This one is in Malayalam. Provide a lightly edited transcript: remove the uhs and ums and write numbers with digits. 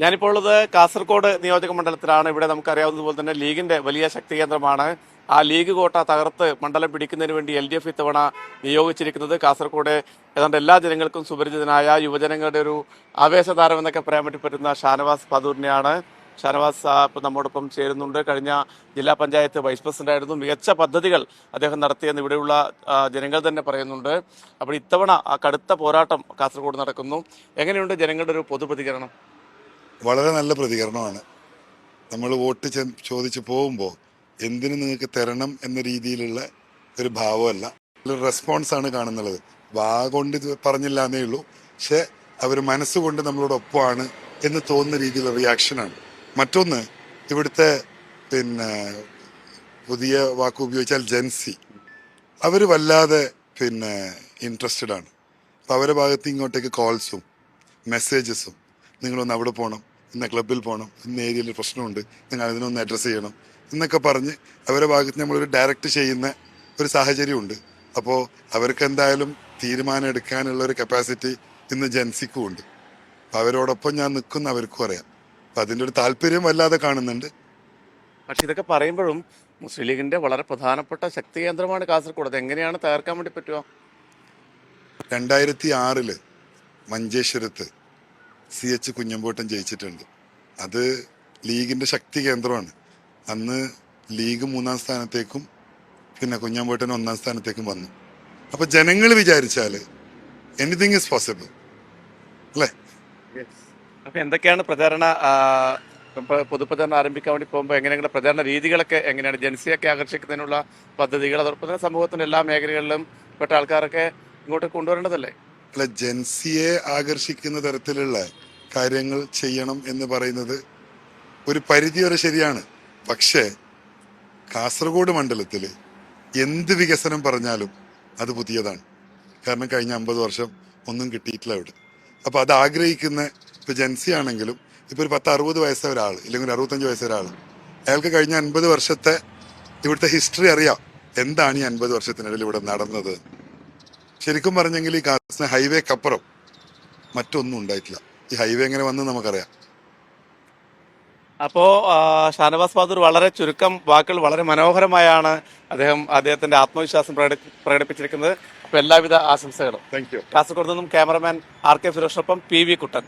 ഞാനിപ്പോൾ ഉള്ളത് കാസർഗോഡ് നിയോജക മണ്ഡലത്തിലാണ്. ഇവിടെ നമുക്കറിയാവുന്നതുപോലെ തന്നെ ലീഗിന്റെ വലിയ ശക്തി കേന്ദ്രമാണ്. ആ ലീഗ് കോട്ട തകർത്ത് മണ്ഡലം പിടിക്കുന്നതിന് വേണ്ടി LDF ഇത്തവണ നിയോഗിച്ചിരിക്കുന്നത്. കാസർഗോഡ് ഏതാണ്ട് എല്ലാ ജനങ്ങൾക്കും സുപരിചിതനായ യുവജനങ്ങളുടെ ഒരു ആവേശതാരം എന്നൊക്കെ പറയാൻ വേണ്ടി പറ്റുന്ന ഷാനവാസ് പാദൂരിനെയാണ്. ഷാനവാസ് ഇപ്പം നമ്മോടൊപ്പം ചേരുന്നുണ്ട്. കഴിഞ്ഞ ജില്ലാ പഞ്ചായത്ത് വൈസ് പ്രസിഡന്റ് ആയിരുന്നു. മികച്ച പദ്ധതികൾ അദ്ദേഹം നടത്തിയെന്ന് ഇവിടെയുള്ള ജനങ്ങൾ തന്നെ പറയുന്നുണ്ട്. അപ്പോൾ ഇത്തവണ ആ കടുത്ത പോരാട്ടം കാസർഗോഡ് നടക്കുന്നു. എങ്ങനെയുണ്ട് ജനങ്ങളുടെ ഒരു പൊതുപ്രതികരണം? വളരെ നല്ല പ്രതികരണമാണ്. നമ്മൾ വോട്ട് ചോദിച്ച് പോകുമ്പോൾ എന്തിനു നിങ്ങൾക്ക് തരണം എന്ന രീതിയിലുള്ള ഒരു ഭാവമല്ല, ഒരു റെസ്പോൺസാണ് കാണുന്നുള്ളത്. വാ കൊണ്ട് ഇത് പറഞ്ഞില്ല എന്നേ ഉള്ളൂ, പക്ഷെ അവർ മനസ്സുകൊണ്ട് നമ്മളോടൊപ്പമാണ് എന്ന് തോന്നുന്ന രീതിയിലുള്ള റിയാക്ഷനാണ്. മറ്റൊന്ന്, ഇവിടുത്തെ പുതിയ വാക്ക് ഉപയോഗിച്ചാൽ ജെൻസി, അവർ വല്ലാതെ ഇൻട്രസ്റ്റഡ് ആണ്. അപ്പം അവരുടെ ഭാഗത്ത് ഇങ്ങോട്ടേക്ക് കോൾസും മെസ്സേജസും, നിങ്ങളൊന്ന് അവിടെ പോകണം, ഇന്ന ക്ലബ്ബിൽ പോകണം, ഇന്ന ഏരിയയിൽ പ്രശ്നമുണ്ട്, നിങ്ങൾ അതിനൊന്ന് അഡ്രസ്സ് ചെയ്യണം എന്നൊക്കെ പറഞ്ഞ് അവരുടെ ഭാഗത്ത് നമ്മളൊരു ഡയറക്റ്റ് ചെയ്യുന്ന ഒരു സാഹചര്യമുണ്ട്. അപ്പോൾ അവർക്ക് എന്തായാലും തീരുമാനം എടുക്കാനുള്ള ഒരു കപ്പാസിറ്റി ഇന്ന് ജെൻസിക്കും ഉണ്ട്. അപ്പം അവരോടൊപ്പം ഞാൻ നിൽക്കുന്ന അവർക്കും അറിയാം. അപ്പം അതിൻ്റെ ഒരു താല്പര്യം വല്ലാതെ കാണുന്നുണ്ട്. പക്ഷെ ഇതൊക്കെ പറയുമ്പോഴും മുസ്ലിം ലീഗിന്റെ വളരെ പ്രധാനപ്പെട്ട ശക്തി കേന്ദ്രമാണ് കാസർഗോഡ്. അത് എങ്ങനെയാണ് തകർക്കാൻ വേണ്ടി പറ്റുമോ? 2006 മഞ്ചേശ്വരത്ത് CH കുഞ്ഞമ്പോട്ടൻ ജയിച്ചിട്ടുണ്ട്. അത് ലീഗിന്റെ ശക്തി കേന്ദ്രമാണ്. അന്ന് ലീഗ് 3ാം സ്ഥാനത്തേക്കും കുഞ്ഞമ്പോട്ടൻ 1ാം സ്ഥാനത്തേക്കും വന്നു. അപ്പൊ ജനങ്ങൾ വിചാരിച്ചാല് എനിത്തിങ് ഈസ് പോസിബിൾ അല്ലേ? അപ്പൊ എന്തൊക്കെയാണ് പ്രചാരണ പൊതുപ്രചാരണം ആരംഭിക്കാൻ വേണ്ടി പോകുമ്പോൾ എങ്ങനെയുള്ള പ്രചാരണ രീതികളൊക്കെ എങ്ങനെയാണ്? ജനസിയൊക്കെ ആകർഷിക്കുന്നതിനുള്ള പദ്ധതികൾ, അതോടൊപ്പം തന്നെ സമൂഹത്തിന്റെ എല്ലാ മേഖലകളിലും പെട്ട ആൾക്കാരൊക്കെ ഇങ്ങോട്ട് കൊണ്ടുവരേണ്ടതല്ലേ? അല്ല, ജൻസിയെ ആകർഷിക്കുന്ന തരത്തിലുള്ള കാര്യങ്ങൾ ചെയ്യണം എന്ന് പറയുന്നത് ഒരു പരിധി വരെ ശരിയാണ്. പക്ഷേ കാസർഗോഡ് മണ്ഡലത്തിൽ എന്ത് വികസനം പറഞ്ഞാലും അത് പുതിയതാണ്. കാരണം കഴിഞ്ഞ 50 വർഷം ഒന്നും കിട്ടിയിട്ടില്ല ഇവിടെ. അപ്പോൾ അത് ആഗ്രഹിക്കുന്ന, ഇപ്പോൾ ജൻസി ആണെങ്കിലും ഇപ്പോൾ ഒരു 10-60 വയസ്സായ ഒരാൾ, ഇല്ലെങ്കിൽ 65 വയസ്സായ ഒരാൾ, അയാൾക്ക് കഴിഞ്ഞ 50 വർഷത്തെ ഇവിടുത്തെ ഹിസ്റ്ററി അറിയാം. എന്താണ് ഈ 50 വർഷത്തിനിടയിൽ ഇവിടെ നടന്നത്? ശരിക്കും പറഞ്ഞെങ്കിൽ ഈ കാസർഗോഡ് ഹൈവേക്കപ്പുറം മറ്റൊന്നും ഉണ്ടായിട്ടില്ല. ഈ ഹൈവേ എങ്ങനെ വന്ന് നമുക്കറിയാം. അപ്പോ ഷാനവാസ് പാദൂർ വളരെ ചുരുക്കം വാക്കുകൾ വളരെ മനോഹരമായാണ് അദ്ദേഹത്തിന്റെ ആത്മവിശ്വാസം പ്രകടിപ്പിച്ചിരിക്കുന്നത്. അപ്പൊ എല്ലാവിധ ആശംസകളും. Thank you. കാസർഗോഡ് നിന്നും ക്യാമറമാൻ RK ഫിറോഷിനൊപ്പം PV കുട്ടൻ.